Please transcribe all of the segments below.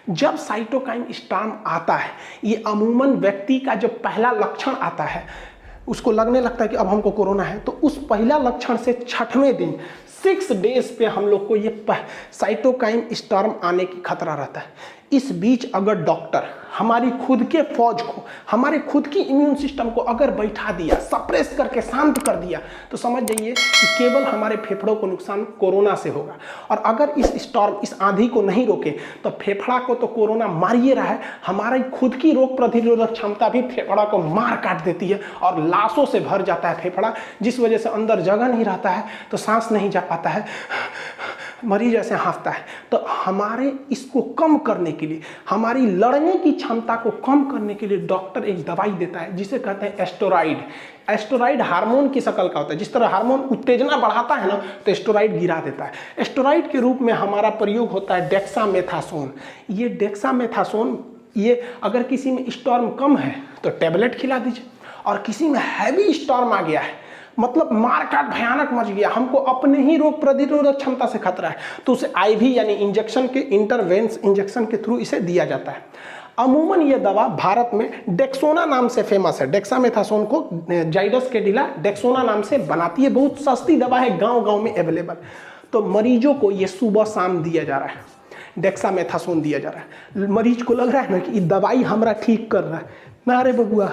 जब cytokine storm आता है, ये अमूमन व्यक्ति का जब पहला लक्षण आता है, उसको लगने लगता है कि अब हमको कोरोना है, तो उस पहला लक्षण से 6वें दिन 6 डेज पे हम लोग को ये साइटोकाइन स्टॉर्म आने की खतरा रहता है। इस बीच अगर डॉक्टर हमारी खुद के फौज को, हमारे खुद की इम्यून सिस्टम को अगर बैठा दिया, सप्रेस करके शांत कर दिया, तो समझ जाइए कि केवल हमारे फेफड़ों को नुकसान कोरोना से होगा। और अगर इस स्टॉर्म, इस आंधी को नहीं रोके तो फेफड़ा को तो कोरोना मार ही रहा है, हमारी खुद की रोग प्रतिरोधक क्षमता भी फेफड़ा को मार काट देती है और लाशों से भर जाता है फेफड़ा, जिस वजह से अंदर जगह नहीं रहता है, तो सांस नहीं जा पाता है, मरीज ऐसे हांफता है। तो हमारे इसको कम करने के लिए, हमारी लड़ने की क्षमता को कम करने के लिए डॉक्टर एक दवाई देता है जिसे कहते हैं एस्टेरॉइड। एस्टेरॉइड हार्मोन की शक्ल का होता है। जिस तरह हार्मोन उत्तेजना बढ़ाता है ना, तो एस्टेरॉइड गिरा देता है। एस्टेरॉइड के रूप में हमारा प्रयोग होता है डेक्सामेथासोन। ये डेक्सामेथासोन, ये अगर किसी में स्टॉर्म कम है तो टेबलेट खिला दीजिए, और किसी में हैवी स्टॉर्म आ गया है, मतलब मारकाट भयानक मच गया, हमको अपने ही रोग प्रतिरोधक क्षमता से खतरा है, तो उसे आईवी यानी इंजेक्शन के, इंटरवेंस इंजेक्शन के थ्रू इसे दिया जाता है। अमूमन ये दवा भारत में डेक्सोना नाम से फेमस है। डेक्सामेथासोन को जाइडस कैडिला डेक्सोना नाम से बनाती है। बहुत सस्ती दवा है, गांव-गांव में अवेलेबल। तो मरीजों को ये सुबह शाम दिया जा रहा है, डेक्सामेथासोन दिया जा रहा है। मरीज को लग रहा है ना कि दवाई हमरा ठीक कर रहा है, ना रे बबुआ,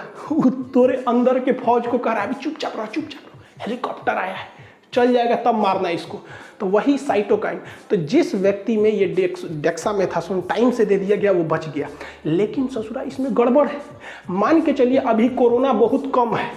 तोरे अंदर के फौज को कह रहा है चुपचाप रहो, चुपचाप रहो, हेलीकॉप्टर आया है, चल जाएगा तब मारना इसको। तो वही साइटोकाइन। तो जिस व्यक्ति में ये डेक्सामेथासोन टाइम से दे दिया गया वो बच गया। लेकिन ससुरा इसमें गड़बड़ है। मान के चलिए अभी कोरोना बहुत कम है,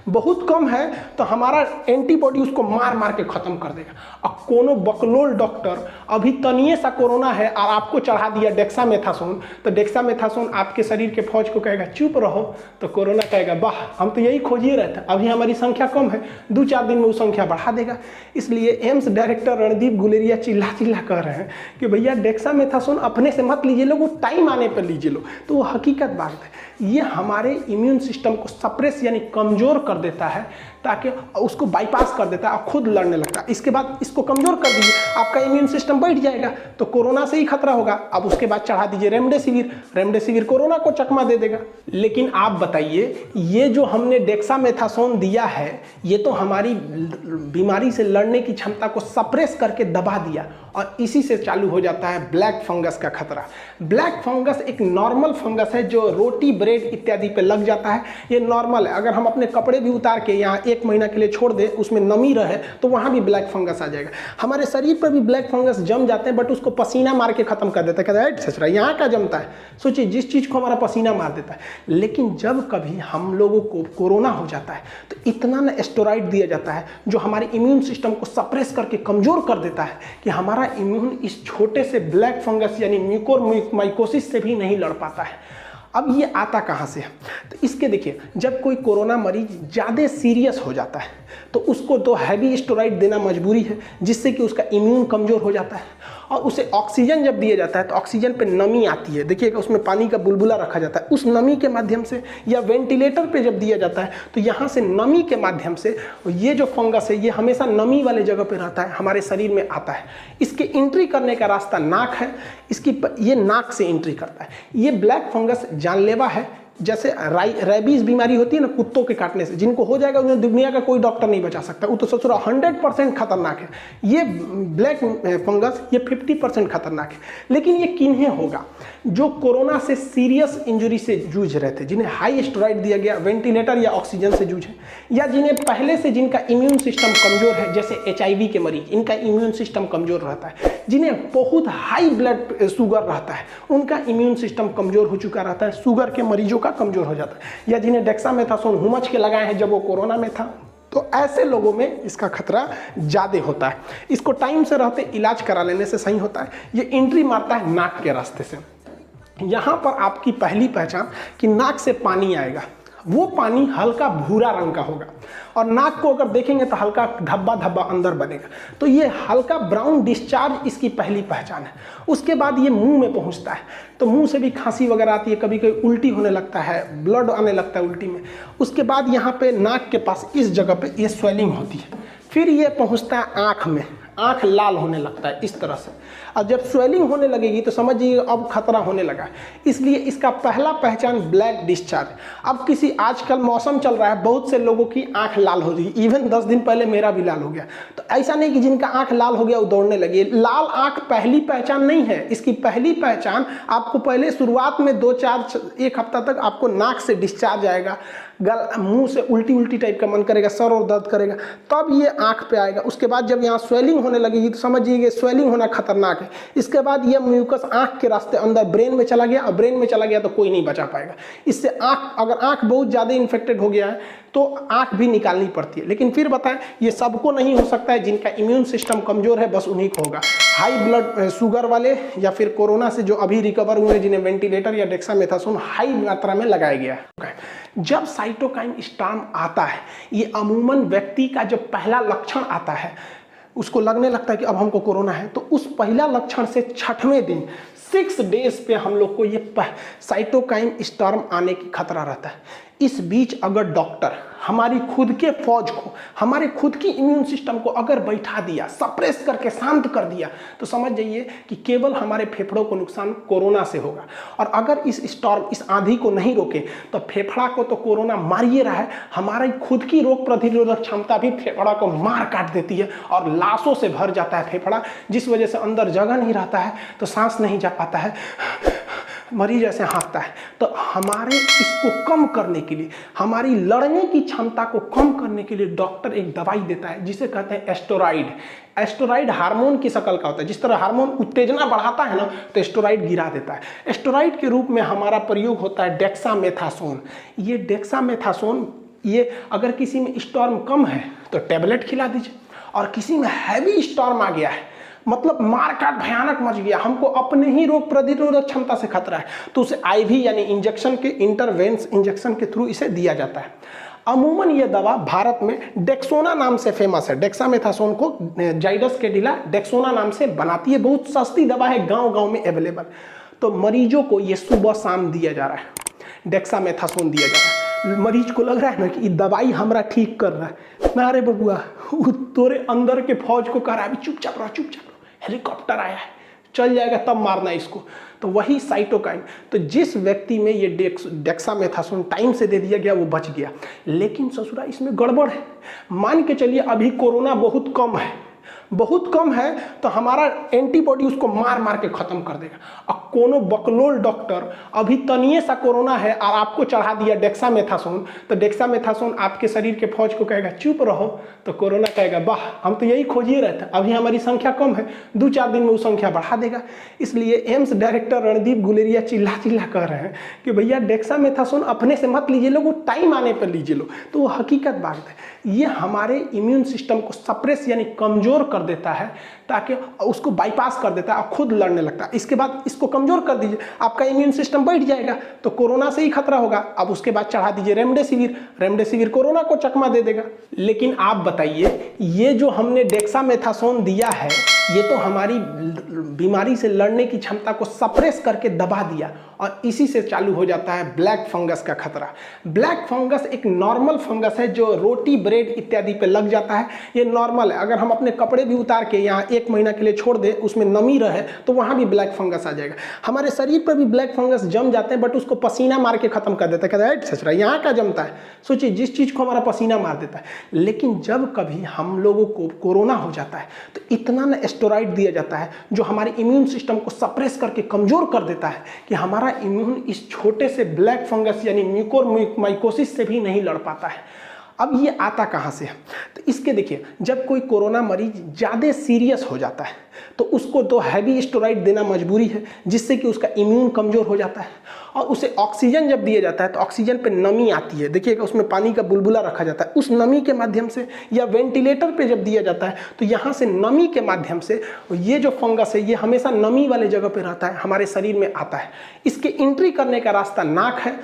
बहुत कम है, तो हमारा एंटीबॉडी उसको मार मार के खत्म कर देगा। अब कोनो बकलोल डॉक्टर अभी तनिए सा कोरोना है और आपको चढ़ा दिया डेक्सामेथासोन, तो डेक्सामेथासोन आपके शरीर के फौज को कहेगा चुप रहो, तो कोरोना कहेगा वाह, हम तो यही खोजिए रहे थे, अभी हमारी संख्या कम है, 2-4 दिन में वो संख्या बढ़ा देगा। इसलिए एम्स डायरेक्टर रणदीप गुलेरिया चिल्ला चिल्ला कह रहे हैं कि भैया डेक्सामेथासोन अपने से मत लीजिए लो, वो टाइम आने पर लीजिए लो। तो वो हकीकत बात है, ये हमारे इम्यून सिस्टम को सप्रेस यानी कमज़ोर कर देता है, ताकि उसको बाईपास कर देता है और खुद लड़ने लगता है। इसके बाद इसको कमज़ोर कर दीजिए, आपका इम्यून सिस्टम बैठ जाएगा, तो कोरोना से ही खतरा होगा। अब उसके बाद चढ़ा दीजिए रेमडेसिविर, रेमडेसिविर कोरोना को चकमा दे देगा। लेकिन आप बताइए, ये जो हमने डेक्सामेथासोन दिया है, ये तो हमारी बीमारी से लड़ने की क्षमता को सप्रेस करके दबा दिया, और इसी से चालू हो जाता है ब्लैक फंगस का खतरा। ब्लैक फंगस एक नॉर्मल फंगस है जो रोटी, ब्रेड इत्यादि पे लग जाता है। ये नॉर्मल है। अगर हम अपने कपड़े भी उतार के यहाँ 1 महीना के लिए छोड़ दें, उसमें नमी रहे, तो वहाँ भी ब्लैक फंगस आ जाएगा। हमारे शरीर पर भी ब्लैक फंगस जम जाते हैं, बट उसको पसीना मार के खत्म कर देता है। कहता है सचरा यहाँ का जमता है। सोचिए, जिस चीज़ को हमारा पसीना मार देता है। लेकिन जब कभी हम लोगों को कोरोना हो जाता है, तो इतना ना एस्टेरॉइड दिया जाता है जो हमारे इम्यून सिस्टम को सप्रेस करके कमज़ोर कर देता है कि हमारा इम्यून इस छोटे से ब्लैक फंगस यानी म्यूकोरमाइकोसिस से भी नहीं लड़ पाता है। अब ये आता कहाँ से है? तो इसके देखिए, जब कोई कोरोना मरीज ज़्यादा सीरियस हो जाता है, तो उसको तो हैवी स्टेरॉइड देना मजबूरी है, जिससे कि उसका इम्यून कमज़ोर हो जाता है। और उसे ऑक्सीजन जब दिया जाता है, तो ऑक्सीजन पे नमी आती है। देखिएगा, उसमें पानी का बुलबुला रखा जाता है, उस नमी के माध्यम से, या वेंटिलेटर पे जब दिया जाता है, तो यहाँ से नमी के माध्यम से ये जो फंगस है, ये हमेशा नमी वाले जगह पे रहता है, हमारे शरीर में आता है। इसके एंट्री करने का रास्ता नाक है, ये नाक से एंट्री करता है। ये ब्लैक फंगस जानलेवा है। जैसे रेबीज बीमारी होती है ना, कुत्तों के काटने से, जिनको हो जाएगा उन्हें दुनिया का कोई डॉक्टर नहीं बचा सकता, वो तो ससुरा 100% खतरनाक है। ये ब्लैक फंगस ये 50% खतरनाक है। लेकिन ये किन्हें होगा? जो कोरोना से सीरियस इंजरी से जूझ रहे थे, जिन्हें हाई स्टेरॉइड दिया गया, वेंटिलेटर या ऑक्सीजन से जूझे, या जिन्हें पहले से जिनका इम्यून सिस्टम कमजोर है, जैसे HIV के मरीज, इनका इम्यून सिस्टम कमजोर रहता है। जिन्हें बहुत हाई ब्लड शुगर रहता है, उनका इम्यून सिस्टम कमजोर हो चुका रहता है, शुगर के मरीजों का कमजोर हो जाता है। या जिन्हें डेक्सामेथासोन हुमच के लगाए हैं जब वो कोरोना में था, तो ऐसे लोगों में इसका खतरा ज़्यादा होता है। इसको टाइम से रहते इलाज करा लेने से सही होता है। ये एंट्री मारता है नाक के रास्ते से। यहाँ पर आपकी पहली पहचान कि नाक से पानी आएगा, वो पानी हल्का भूरा रंग का होगा, और नाक को अगर देखेंगे तो हल्का धब्बा धब्बा अंदर बनेगा। तो ये हल्का ब्राउन डिस्चार्ज इसकी पहली पहचान है। उसके बाद ये मुंह में पहुंचता है, तो मुंह से भी खांसी वगैरह आती है, कभी कभी उल्टी होने लगता है, ब्लड आने लगता है उल्टी में। उसके बाद यहाँ पे नाक के पास इस जगह पे ये स्वेलिंग होती है। फिर ये पहुँचता है आँख में। आंख लाल होने लगता है इस तरह से। और जब स्वेलिंग होने लगेगी तो समझिए अब खतरा होने लगा। इसलिए इसका पहला पहचान ब्लैक डिस्चार्ज। अब किसी आजकल मौसम चल रहा है, बहुत से लोगों की आंख लाल हो रही है, इवन 10 दिन पहले मेरा भी लाल हो गया। तो ऐसा नहीं कि जिनका आंख लाल हो गया वो दौड़ने लगे। लाल आंख पहली पहचान नहीं है। इसकी पहली पहचान आपको पहले शुरुआत में 1 हफ्ता तक आपको नाक से डिस्चार्ज आएगा, मुंह से उल्टी उल्टी टाइप का मन करेगा, सर और दर्द करेगा, तब ये आंख पे आएगा। उसके बाद जब यहाँ स्वेलिंग होने लगेगी तो समझिए स्वेलिंग होना खतरनाक है। इसके बाद ये म्यूकस आंख के रास्ते अंदर ब्रेन में चला गया, और ब्रेन में चला गया तो कोई नहीं बचा पाएगा। इससे अगर आंख बहुत ज़्यादा इन्फेक्टेड हो गया है तो आंख भी निकालनी पड़ती है। लेकिन फिर बताएं, ये सबको नहीं हो सकता है। जिनका इम्यून सिस्टम कमजोर है बस उन्हीं को होगा। हाई ब्लड शुगर वाले या फिर कोरोना से जो अभी रिकवर हुए, जिन्हें वेंटिलेटर या डेक्सामेथासोन हाई मात्रा में लगाया गया है। जब साइटोकाइन स्टॉर्म आता है, ये अमूमन व्यक्ति का जब पहला लक्षण आता है, उसको लगने लगता है कि अब हमको कोरोना है, तो उस पहला लक्षण से 6वें दिन 6 डेज पे हम लोग को ये साइटोकाइन स्टॉर्म आने की खतरा रहता है। इस बीच अगर डॉक्टर हमारी खुद के फौज को, हमारे खुद की इम्यून सिस्टम को अगर बैठा दिया, सप्रेस करके शांत कर दिया, तो समझ जाइए कि केवल हमारे फेफड़ों को नुकसान कोरोना से होगा। और अगर इस स्टॉर्म, इस आंधी को नहीं रोके तो फेफड़ा को तो कोरोना मार ही रहा है, हमारी खुद की रोग प्रतिरोधक क्षमता भी फेफड़ा को मार काट देती है और लाशों से भर जाता है फेफड़ा, जिस वजह से अंदर जगह नहीं रहता है तो सांस नहीं जा पाता है, मरीज ऐसे हाँफता है। तो हमारे इसको कम करने के लिए, हमारी लड़ने की क्षमता को कम करने के लिए डॉक्टर एक दवाई देता है जिसे कहते हैं एस्टेरॉइड। एस्टेरॉइड हार्मोन की शक्ल का होता है। जिस तरह हार्मोन उत्तेजना बढ़ाता है ना, तो एस्टेरॉइड गिरा देता है। एस्टेरॉइड के रूप में हमारा प्रयोग होता है डेक्सामेथासोन। ये डेक्सामेथासोन, ये अगर किसी में स्टॉर्म कम है तो टेबलेट खिला दीजिए, और किसी में हैवी स्टॉर्म आ गया है, मतलब मारकाट भयानक मच गया, हमको अपने ही रोग प्रतिरोधक क्षमता से खतरा है, तो उसे आईवी यानी इंजेक्शन के, इंटरवेंस इंजेक्शन के थ्रू इसे दिया जाता है। अमूमन ये दवा भारत में डेक्सोना नाम से फेमस है। डेक्सामेथासोन को जाइडस कैडिला डेक्सोना नाम से बनाती है। बहुत सस्ती दवा है, गांव-गांव में अवेलेबल। तो मरीजों को ये सुबह शाम दिया जा रहा है, डेक्सामेथासोन दिया जा रहा है। मरीज को लग रहा है ना कि दवाई हमरा ठीक कर रहा है, ना रे बबुआ, तोरे अंदर के फौज को कह रहा है अभी चुपचाप रहो, चुपचाप रहो, हेलीकॉप्टर आया है, चल जाएगा तब मारना इसको। तो वही साइटोकाइन। तो जिस व्यक्ति में ये डेक्सामेथासोन टाइम से दे दिया गया वो बच गया। लेकिन ससुरा इसमें गड़बड़ है। मान के चलिए अभी कोरोना बहुत कम है, बहुत कम है, तो हमारा एंटीबॉडी उसको मार मार के खत्म कर देगा। अब कोनो बकलोल डॉक्टर अभी तनिए सा कोरोना है और आपको चढ़ा दिया डेक्सामेथासोन, तो डेक्सामेथासोन आपके शरीर के फौज को कहेगा चुप रहो, तो कोरोना कहेगा वाह, हम तो यही खोज ही रहे थे, अभी हमारी संख्या कम है, 2-4 दिन में वो संख्या बढ़ा देगा। इसलिए एम्स डायरेक्टर रणदीप गुलेरिया चिल्ला चिल्ला कह रहे हैं कि भैया डेक्सामेथासोन अपने से मत लीजिए, लोग टाइम आने पर लीजिए लो। तो वो हकीकत बात है, ये हमारे इम्यून सिस्टम को सप्रेस यानी कमजोर कर देता है, ताकि उसको बाईपास कर देता है और खुद लड़ने लगता है। इसके बाद इसको कमजोर कर दीजिए, आपका इम्यून सिस्टम बैठ जाएगा तो कोरोना से ही खतरा होगा। अब उसके बाद चढ़ा दीजिए रेमडेसिविर, रेमडेसिविर कोरोना को चकमा दे देगा। लेकिन आप बताइए, ये जो हमने डेक्सामेथासोन दिया है, ये तो हमारी बीमारी से लड़ने की क्षमता को सप्रेस करके दबा दिया, और इसी से चालू हो जाता है ब्लैक फंगस का खतरा। ब्लैक फंगस एक नॉर्मल फंगस है जो रोटी, ब्रेड इत्यादि पे लग जाता है। ये नॉर्मल है। अगर हम अपने कपड़े भी उतार के यहाँ 1 महीना के लिए छोड़ दें, उसमें नमी रहे, तो वहाँ भी ब्लैक फंगस आ जाएगा। हमारे शरीर पर भी ब्लैक फंगस जम जाते हैं, बट उसको पसीना मार के खत्म कर देता है। कहता है सच रहा, यहाँ का जमता है, सोचिए जिस चीज़ को हमारा पसीना मार देता है। लेकिन जब कभी हम लोगों को कोरोना हो जाता है तो इतना ना एस्टेरॉइड दिया जाता है जो हमारे इम्यून सिस्टम को सप्रेस करके कमजोर कर देता है कि हमारा इम्यून इस छोटे से ब्लैक फंगस यानी म्यूकोरमाइकोसिस से भी नहीं लड़ पाता है। अब ये आता कहाँ से है? तो इसके देखिए, जब कोई कोरोना मरीज ज़्यादा सीरियस हो जाता है तो उसको तो हैवी स्टेरॉइड देना मजबूरी है, जिससे कि उसका इम्यून कमज़ोर हो जाता है। और उसे ऑक्सीजन जब दिया जाता है तो ऑक्सीजन पे नमी आती है, देखिएगा उसमें पानी का बुलबुला रखा जाता है, उस नमी के माध्यम से, या वेंटिलेटर पे जब दिया जाता है तो यहाँ से नमी के माध्यम से ये जो फंगस है ये हमेशा नमी वाले जगह पे रहता है, हमारे शरीर में आता है। इसके एंट्री करने का रास्ता नाक है,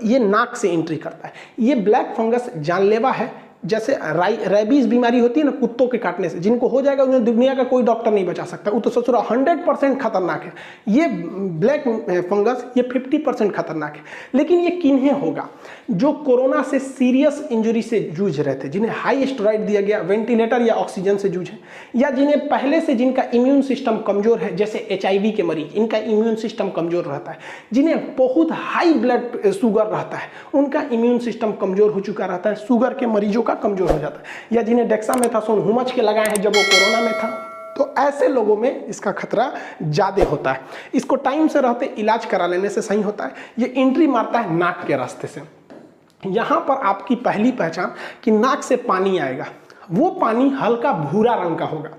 ये नाक से एंट्री करता है। ये ब्लैक फंगस जानलेवा है, जैसे रेबीज बीमारी होती है ना कुत्तों के काटने से, जिनको हो जाएगा उन्हें दुनिया का कोई डॉक्टर नहीं बचा सकता, वो तो ससुरा 100% खतरनाक है। ये ब्लैक फंगस ये 50% खतरनाक है। लेकिन ये किन्हें होगा? जो कोरोना से सीरियस इंजरी से जूझ रहे थे, जिन्हें हाई स्टेरॉइड दिया गया, वेंटिलेटर या ऑक्सीजन से जूझे, या जिन्हें पहले से जिनका इम्यून सिस्टम कमजोर है, जैसे HIV के मरीज, इनका इम्यून सिस्टम कमजोर रहता है, जिन्हें बहुत हाई ब्लड शुगर रहता है, उनका इम्यून सिस्टम कमजोर हो चुका रहता है, शुगर के मरीजों का कमजोर हो जाता है, या जिन्हें डेक्सामेथासोन हुमच के लगाए हैं जब वो कोरोना में था, तो ऐसे लोगों में इसका खतरा ज़्यादा होता है। इसको टाइम से रहते इलाज करा लेने से सही होता है। ये एंट्री मारता है नाक के रास्ते से। यहाँ पर आपकी पहली पहचान कि नाक से पानी आएगा, वो पानी हल्का भूरा रंग का होगा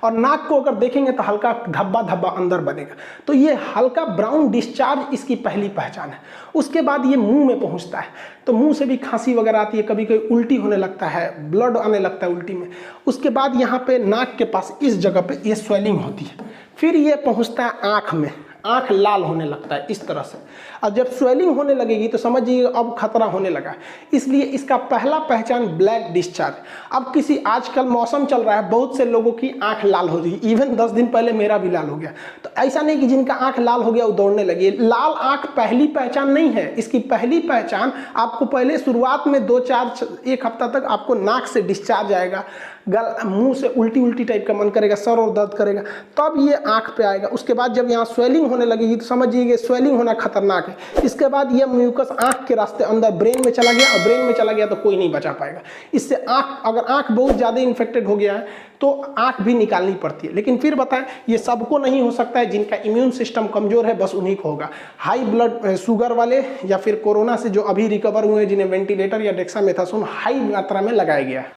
और नाक को अगर देखेंगे तो हल्का धब्बा धब्बा अंदर बनेगा, तो ये हल्का ब्राउन डिस्चार्ज इसकी पहली पहचान है। उसके बाद ये मुंह में पहुंचता है, तो मुंह से भी खांसी वगैरह आती है, कभी कभी उल्टी होने लगता है, ब्लड आने लगता है उल्टी में। उसके बाद यहाँ पे नाक के पास इस जगह पे ये स्वेलिंग होती है। फिर ये पहुँचता है आँख में, आँख लाल होने लगता है इस तरह से। अब जब स्वेलिंग होने लगेगी तो समझिए अब खतरा होने लगा है। इसलिए इसका पहला पहचान ब्लैक डिस्चार्ज। अब किसी आजकल मौसम चल रहा है, बहुत से लोगों की आँख लाल हो रही, इवन 10 दिन पहले मेरा भी लाल हो गया। तो ऐसा नहीं कि जिनका आँख लाल हो गया वो दौड़ने लगे। लाल आँख पहली पहचान नहीं है। इसकी पहली पहचान आपको पहले शुरुआत में 1 हफ्ता तक आपको नाक से डिस्चार्ज आएगा, मुंह से उल्टी उल्टी टाइप का मन करेगा, सर और दर्द करेगा, तब ये आँख पे आएगा। उसके बाद जब यहाँ स्वेलिंग होने लगेगी तो समझिए स्वेलिंग होना खतरनाक है। इसके बाद ये म्यूकस आँख के रास्ते अंदर ब्रेन में चला गया, और ब्रेन में चला गया तो कोई नहीं बचा पाएगा। इससे अगर आँख बहुत ज़्यादा इन्फेक्टेड हो गया है तो आँख भी निकालनी पड़ती है। लेकिन फिर बताएं, ये सबको नहीं हो सकता है। जिनका इम्यून सिस्टम कमजोर है बस उन्हीं को होगा। हाई ब्लड शुगर वाले या फिर कोरोना से जो अभी रिकवर हुए हैं, जिन्हें वेंटिलेटर या डेक्सामेथासोन हाई मात्रा में लगाया गया है।